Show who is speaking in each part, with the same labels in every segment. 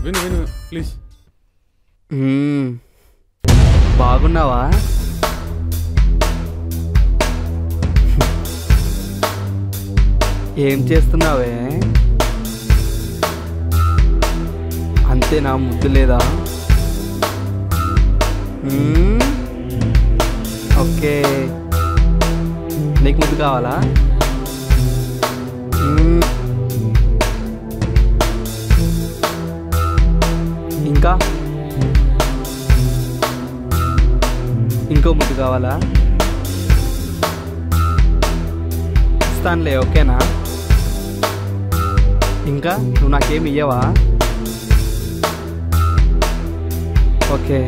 Speaker 1: విను విను ప్లీజ్.
Speaker 2: బాగున్నావా? ఏం చేస్తున్నావే? అంతేనా, ముద్దు లేదా? ఓకే, నీకు ముద్దు కావాలా? ఇంకా ఇంకో ముద్దు కావాలా? ఇస్తానులే, ఓకేనా? ఇంకా నువ్వు నాకేమి ఇయ్యవా? Okay,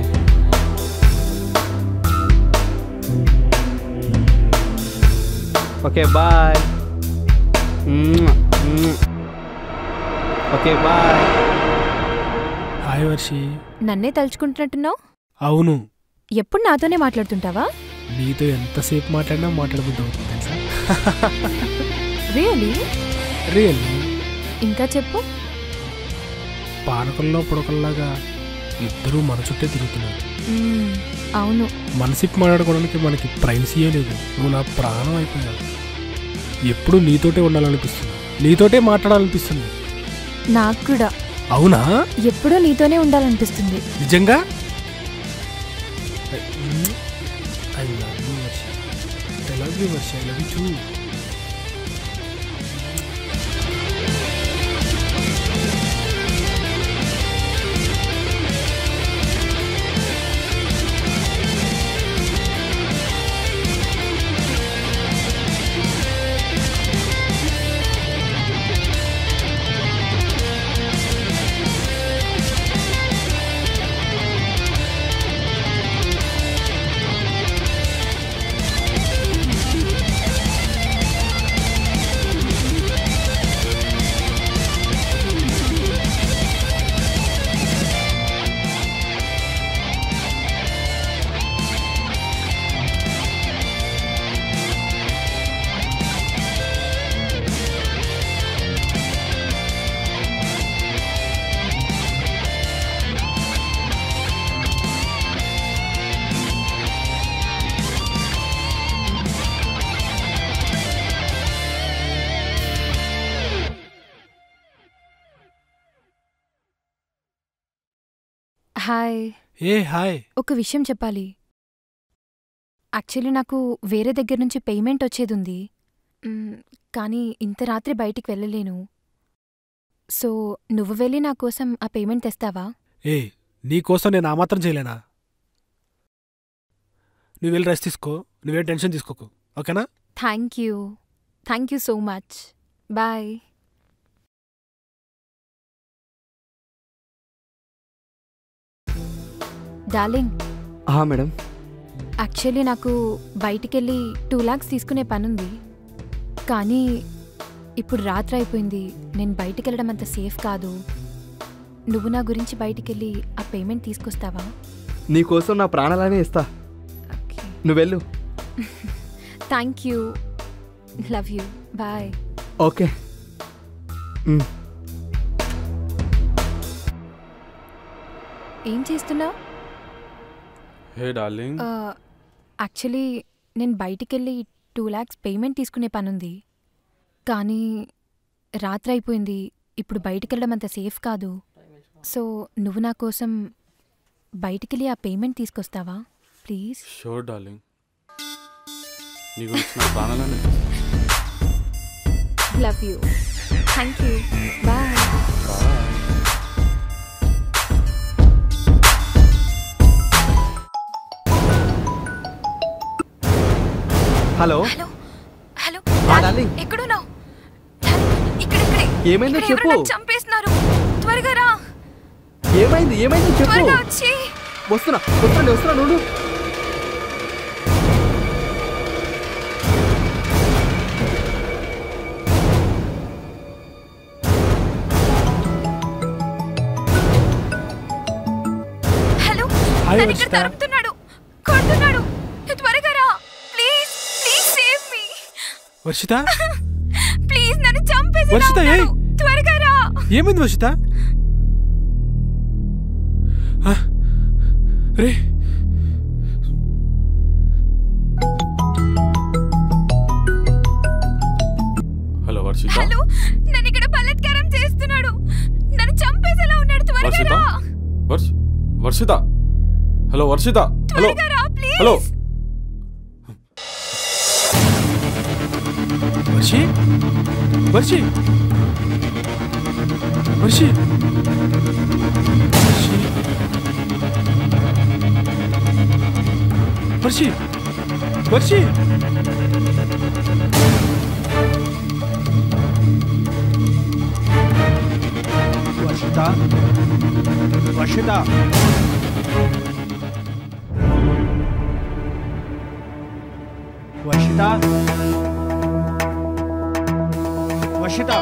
Speaker 2: okay bye. Okay bye.
Speaker 3: Hi Varshi.
Speaker 4: నన్నే తలుచుకుంటున్నట్టున్నావు?
Speaker 3: అవును.
Speaker 4: ఎప్పుడు నాతోనే మాట్లాడుతుంటావా?
Speaker 3: నీతో ఎంతసేపు మాట్లాడినా మాట్లాడబుద్ధి అవుతుంది తెలుసా?
Speaker 4: రియల్లీ?
Speaker 3: రియల్లీ.
Speaker 4: ఇంకా చెప్పు.
Speaker 3: పానకల్లో పొడకల్లాగా ఇద్దరూ మన చుట్టే తిరుగుతున్నారు.
Speaker 4: అవును.
Speaker 3: మనసిప్పి మాట్లాడుకోవడానికి మనకి ప్రైవసీయే లేదు. నువ్వు నా ప్రాణం అయిపోయావు. ఎప్పుడు నీతోటే ఉండాలనిపిస్తుంది, నీతోటే మాట్లాడాలనిపిస్తుంది.
Speaker 4: నాకు కూడా.
Speaker 3: అవునా?
Speaker 4: ఎప్పుడూ నీతోనే ఉండాలనిపిస్తుంది.
Speaker 3: నిజంగా? I love you Varsha. I love you Varsha. I love you too.
Speaker 4: Hi.
Speaker 3: A hi.
Speaker 4: ఒక విషయం చెప్పాలి. యాక్చువల్లీ నాకు వేరే దగ్గర నుంచి పేమెంట్ వచ్చేదుంది, కానీ ఇంత రాత్రి బయటికి వెళ్ళలేను. సో నువ్వు వెళ్ళి నా కోసం ఆ పేమెంట్ తెస్తావా?
Speaker 3: ఏ నీకోసం నేను ఆ మాత్రం చేయలేనా? నువ్వు వెళ్ళి రెస్ట్ తీసుకో, నువ్వేం టెన్షన్ తీసుకోకు, ఓకేనా?
Speaker 4: Thank you so much. Bye. Darling.
Speaker 2: Madam.
Speaker 4: Actually నాకు బయటికెళ్ళి 2 lakhs తీసుకునే పనుంది, కానీ ఇప్పుడు రాత్రి అయిపోయింది. నేను బయటికెళ్ళడం అంత సేఫ్ కాదు. నువ్వు నా గురించి బయటికెళ్ళి ఆ పేమెంట్ తీసుకొస్తావా?
Speaker 2: నీకోసం నా ప్రాణాలనే ఇస్తా. నువ్వు వెళ్ళు.
Speaker 4: Thank you. Love you. Bye.
Speaker 2: Okay.
Speaker 4: ఏం చేస్తున్నావు?
Speaker 1: హే డార్లింగ్.
Speaker 4: యాక్చువల్లీ నేను బయటికెళ్ళి 2 lakhs పేమెంట్ తీసుకునే పనుంది, కానీ రాత్రి అయిపోయింది. ఇప్పుడు బయటికెళ్ళడం అంత సేఫ్ కాదు. సో నువ్వు నా కోసం బయటికెళ్ళి ఆ పేమెంట్ తీసుకొస్తావా ప్లీజ్?
Speaker 1: Sure darling. నీ గురించి నా ప్రాణాలని.
Speaker 4: Love you. Thank you. Bye.
Speaker 2: Hello.
Speaker 4: Hello.
Speaker 2: Darling.
Speaker 4: ఎక్కడున్నావు?
Speaker 2: ఏమైందో చెప్పు.
Speaker 4: చంపేస్తున్నారు. త్వరగా రా.
Speaker 2: ఏమైంది చెప్పు. వస్తున్నా నువ్వు.
Speaker 4: హలో. తరుముతున్నాడు, కొడుతున్నాడు. త్వరగా రా please. Save me.
Speaker 3: Varshita,
Speaker 4: please నన్ను చంపేసి.
Speaker 3: వర్షిత,
Speaker 4: త్వరగా రా.
Speaker 3: ఏమైంది వర్షిత? రే
Speaker 1: హలో వర్షిత.
Speaker 4: హలో, నన్ను ఇక్కడ బలాత్కారం చేస్తున్నాడు. నన్ను చంపేసేలా ఉన్నాడు. త్వరగా
Speaker 1: వర్షిత
Speaker 4: రా.
Speaker 1: వర్షిత హలో వర్షిత. హలో
Speaker 4: త్వరగా రా ప్లీజ్.
Speaker 1: హలో
Speaker 3: వర్షి వర్షి వర్షి వర్షి వర్షి
Speaker 2: వర్షిత వర్షిత వర్షిత వర్షిత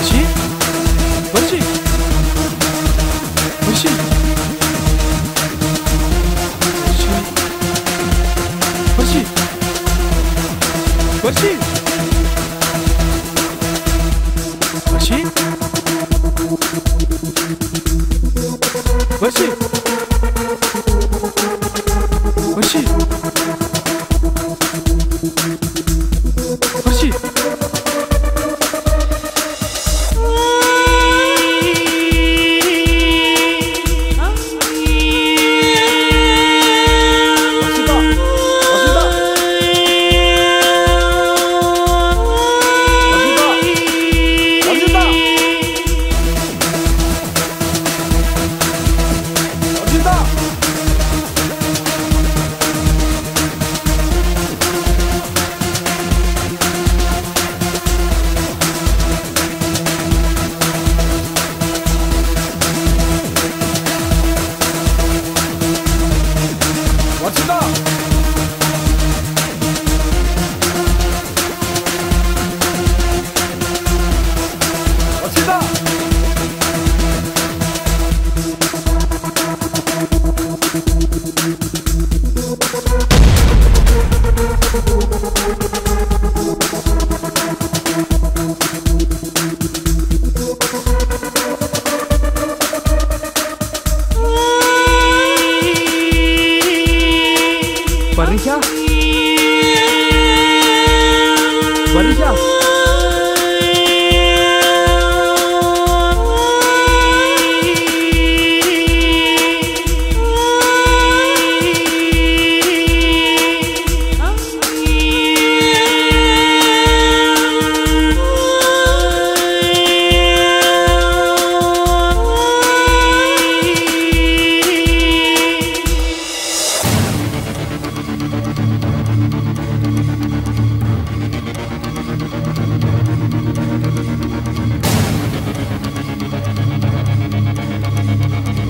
Speaker 3: వర్షి వర్షి వర్షి వర్షి వర్షి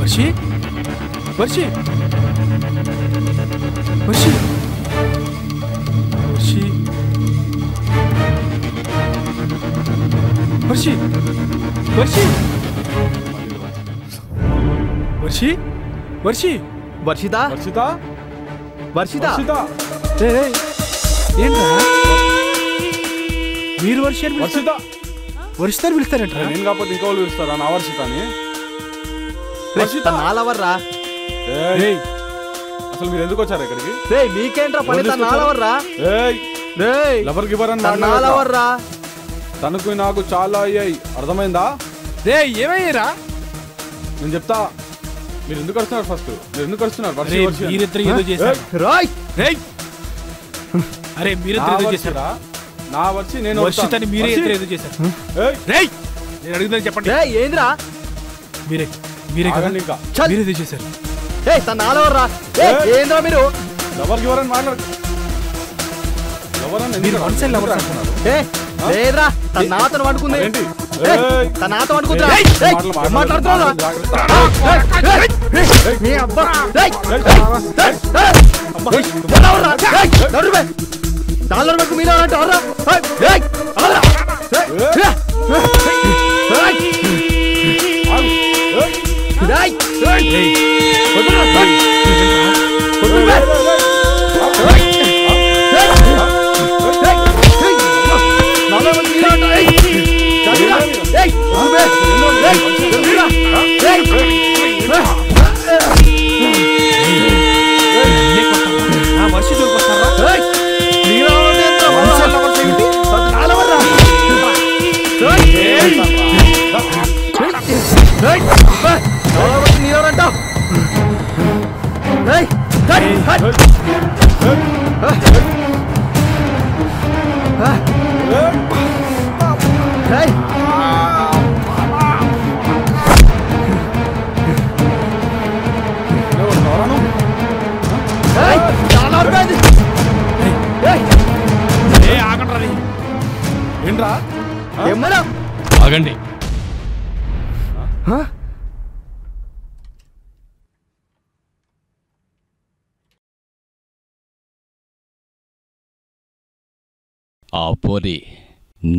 Speaker 2: వర్ష వర్ష
Speaker 3: వర్షి వర్షి వర్షి వర్షి వర్షి వర్షి వర్షి
Speaker 2: వర్షిత
Speaker 1: వర్షిత
Speaker 2: వర్షిత
Speaker 1: వర్షిత
Speaker 3: ఏంట్రా మీరు వర్షి అని
Speaker 1: వర్షిత
Speaker 3: వర్షితారు పిలుస్తారంట
Speaker 1: నేను కాకపోతే ఇంకో వాళ్ళు పిలుస్తారా నా వర్షిత అని?
Speaker 2: నాలవర్రా
Speaker 1: ఏయ్, అసలు మీరు ఎందుకు వచ్చారు ఇక్కడికి?
Speaker 2: రే మీకేంట్రా పని నాలవర్రా
Speaker 1: ఏయ్,
Speaker 2: రే
Speaker 1: లవర్ గివర్ అని
Speaker 2: నాలవర్రా
Speaker 1: తనకు నాకు చాలా అయ్యాయి, అర్థమైందా?
Speaker 3: రే ఏమయ్యారా
Speaker 1: నేను చెప్తా, మీరు ఎందుకు వస్తున్నారు? ఫస్ట్ మీరు ఎందుకు వస్తున్నారు?
Speaker 3: మీరిద్దరు ఏదో చేశారు
Speaker 2: రాయ్
Speaker 3: రేయ్ అరే మీరిద్దరు ఏదో చేశారా?
Speaker 1: నా వర్షి నేను
Speaker 3: వర్షితని మీరే ఎదురు చేశారు. నేను అడుగుదని చెప్పండి.
Speaker 2: ఏంద్రా
Speaker 3: మీరే కదా
Speaker 1: ఇంకా
Speaker 3: మీరే ఎదురు చేశారు.
Speaker 2: తన నాలవర్రా ఏంద్రా మీరు
Speaker 1: ఎవరిని మాట్లాడు ఎవరన్నా
Speaker 2: లేదురా తన నాతను పడుకుంది తన నాత పడుకుందిరా మాట్లాడుతున్నా డాలర్ వరకు మీలో అంటారా
Speaker 3: వర్షి దొరికొస్తారా
Speaker 1: ఏంట్రా
Speaker 5: ఆగండి. ఆ పోరి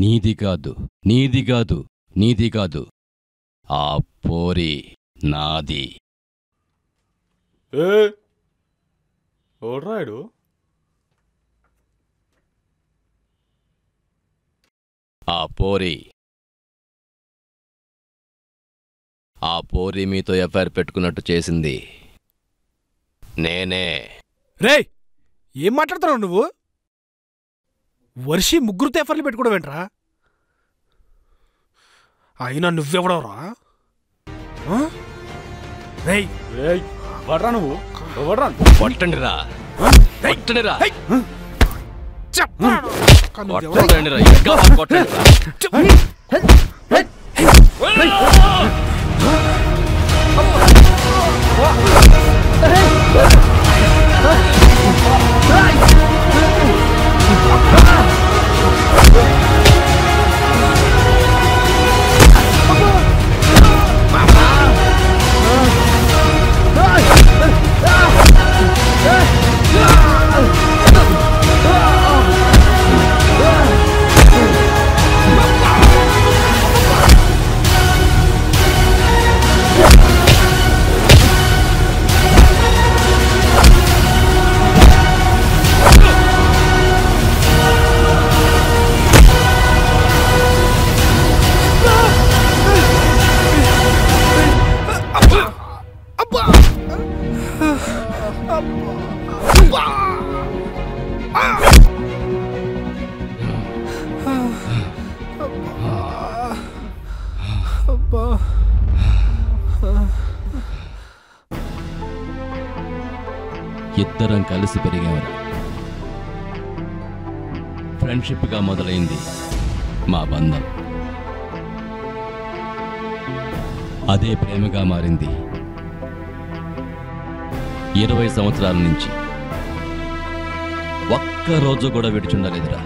Speaker 5: నీది కాదు, నీది కాదు, నీది కాదు. ఆ పోరి నాది.
Speaker 1: ఓడ్రాయుడు
Speaker 5: ఆ పోరి మీతో ఎఫ్ఐఆర్ పెట్టుకున్నట్టు చేసింది నేనే.
Speaker 3: రేయ్ ఏం మాట్లాడుతున్నావు నువ్వు? వర్షి ముగ్గురు ఎఫ్ఐఆర్లు పెట్టుకోవడం ఏంట్రా? అయినా నువ్వెవడవరా? రేయ్
Speaker 1: వడ్రా నువ్వు వడ్రా
Speaker 5: కొట్టండిరా, కొట్టండిరా,
Speaker 3: చెప్పరా
Speaker 5: కొట్టండిరా, ఇంకా కొట్టండిరా. ఇద్దరం కలిసి పెరిగామరా. ఫ్రెండ్షిప్గా మొదలైంది మా బంధం. అదే ప్రేమగా మారింది. 20 సంవత్సరాల నుంచి ఒక్కరోజు కూడా విడిచుండలేదురా.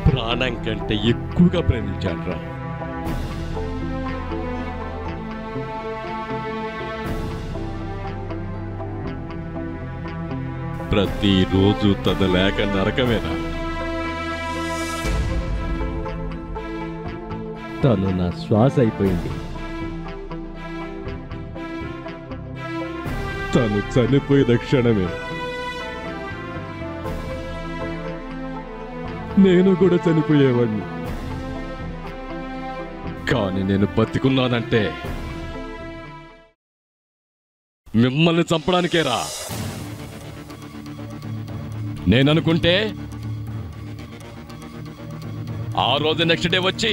Speaker 5: ప్రాణం కంటే ఎక్కువగా ప్రేమించాడురా. ప్రతిరోజు తన లేక నరకమేనా. తను నా శ్వాస అయిపోయింది. తను చనిపోయిన క్షణమే నేను కూడా చనిపోయేవాడిని. కానీ నేను బతికున్నానంటే మిమ్మల్ని చంపడానికేరా. నేననుకుంటే ఆ రోజు నెక్స్ట్ డే వచ్చి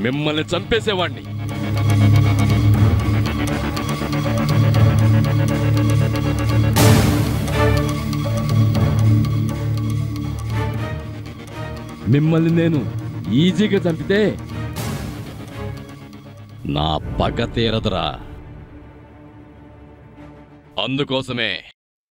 Speaker 5: మిమ్మల్ని చంపేసేవాణ్ణి.
Speaker 6: మిమ్మల్ని నేను ఈజీగా చంపితే నా పగ తీరదురా. అందుకోసమే